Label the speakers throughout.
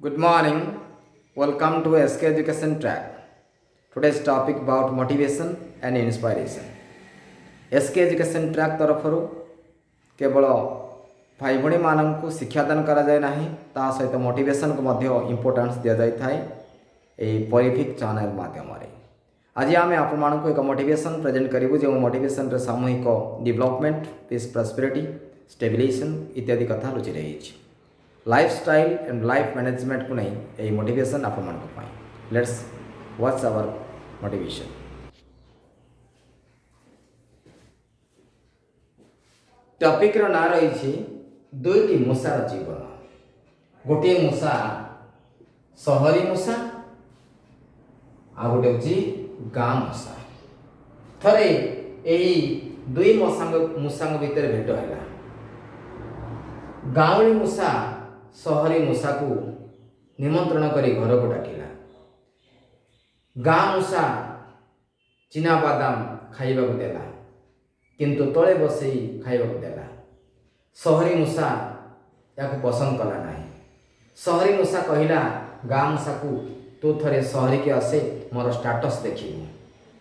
Speaker 1: Good morning. Welcome to SK Education Track. Today's topic about motivation and inspiration. SK Education Track तरफରୁ କେବଳ ଭାଇ ଭଉଣୀମାନଙ୍କୁ ଶିକ୍ଷାଦାନ କରାଯାଏ ନାହିଁ, ତା ସହିତ ମୋଟିଭେସନକୁ ମଧ୍ୟ ଇମ୍ପୋର୍ଟାନ୍ସ ଦିଆଯାଇଥାଏ ଏହି ପରିଫିକ୍ ଚ୍ୟାନେଲ ମାଧ୍ୟମରେ। ଆଜି ଆମେ ଆପଣମାନଙ୍କୁ ଏକ ମୋଟିଭେସନ ପ୍ରେଜେଣ୍ଟ କରିବୁ, ଯେଉଁ ମୋଟିଭେସନରେ ସାମୂହିକ ଡେଭଲପମେଣ୍ଟ, ପିସ୍ ପ୍ରସ୍ପେରିଟି, ଷ୍ଟେବିଲାଇଜେସନ ଇତ୍ୟାଦି କଥା ଲୁଚି ରହିଛି। लाइफस्टाइल एंड लाइफ मैनेजमेंट को नहीं यही मोटिवेशन आप let's what's our motivation. Topic रो ना रही दुईटी मूषार जीवन। गोटे मूषा सहरी मूषा आ गोटे हूँ गाँ मूषा। थरे यही दुई मूषा भितर भेट है। गाँवली मूषा सहरी मूषा को निमंत्रण करी घर को डाकिला। गाँ मूषा चिना बादाम खाइबा को देला, किंतु तले बसई खाइबा को देला। सहरी मूषा या पसंद कला नहीं। सहरी मूषा कहला गाँ मूषा को तू थरे सहरी के आसे मोर स्टाटस देखिबू।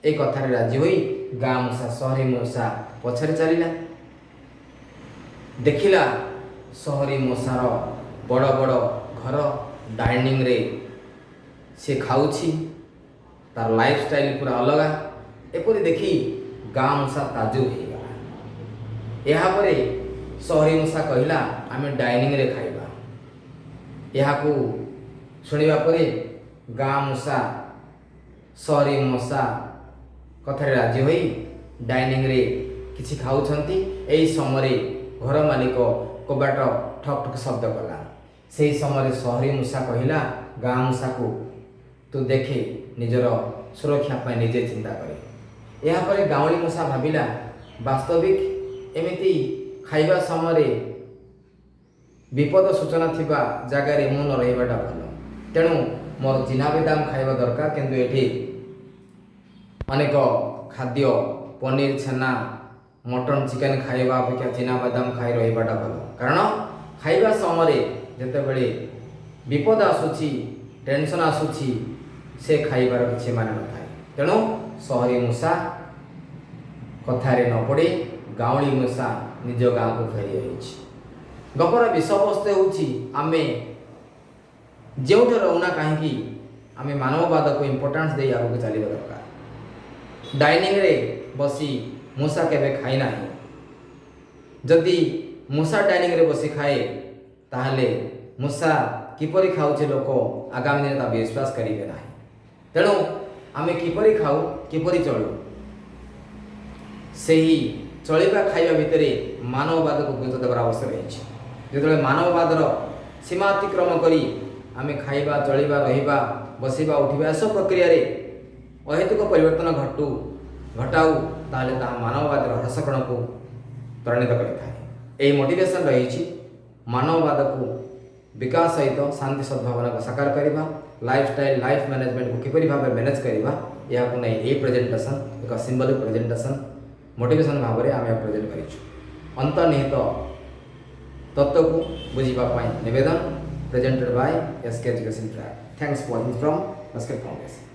Speaker 1: ए कथारे राजी होई गाँ मूषा सहरी मूषा पछरे चलिला। देखिला सहरी मूषार बड़ बड़ घर डाइनिंग रे से खाऊछि, तार लाइफस्टाइल पूरा अलग। एपरी देखी गाँ मूषा ताजुब हो गला। यहाँ पर सहरी मूषा कहला आमे डाइनिंग रे खाइबा। यहाँ को सुनिबा परे गाँ मूषा सहरी मूषा कथारे राजी होई डाइनिंग रे किछि खाउछंती। एही समय घर मालिक कबाट ठक ठक शब्द कला। से समय सहरी मूषा कहला गाँ मूषा को तू देखे निजर सुरक्षा पर निजे चिंता करे। यहाँ पर गाँवली मूषा भाविला वास्तविक एमिति खाइबा समय विपद सूचना थिबा जगार मु न रहिबाटा भल। तेणु मोर चिना बादाम खाइबा दरकार, किंतु एठी अनेक खाद्य पनीर छेना मटन चिकेन खाइबा अपेक्षा चिना बादाम खाई रहिबाटा भल। कारण खाइबा समय जेतेबेले विपद आसुची, टेंशन आसुची, से खाइबार किछि मान न थाए। तेणु सहरी मूषा कथारे न पड़े गाँवली मूषा निज गाँ को फेरी आइछि। गपर विषय वस्तु होछि आमे जेउठे रहुना कहीं आमे मानववाद को इम्पोर्टान्स दे आगु चलिबा दरकार। डाइनिंग रे बसी मूषा केबे खाई नाही। जदि मूषा डाइनिंग रे बसी खाए ताहले मूषा किपरि खाउछे लोक आगामी दिन ता विश्वास करिवे नाही। तेणु आमे किपरि खाऊ, किपरि चलू, सेही चलिबा खाइबा भितरे मानववाद को गुरुत्व देवार आवश्यक रही। जेतेबेले मानववादर सीमा अतिक्रम करी आमे खाइबा, चलिबा, रहिबा, बसिबा, उठिबा सब प्रक्रिया रे अहेतुक परिवर्तन घटाऊ ताहले ता मानववादर ह्रासकरण को त्वरान्वित करिଥାଏ। एही मोटिवेशन रही मानववाद को विकास सहित शांति सद्भावना को साकार करवा, लाइफस्टाइल लाइफ मैनेजमेंट को किपरि भाव मैनेज करवा, यह को नहीं ये प्रेजेंटेशन एक सिंबलिक प्रेजेंटेशन मोटिवेशन भाव में आम प्रेजेंट करूँ। अंतर्निहित तत्व को बुझापी निवेदन presented by SK education track. Thanks for from SK foundation.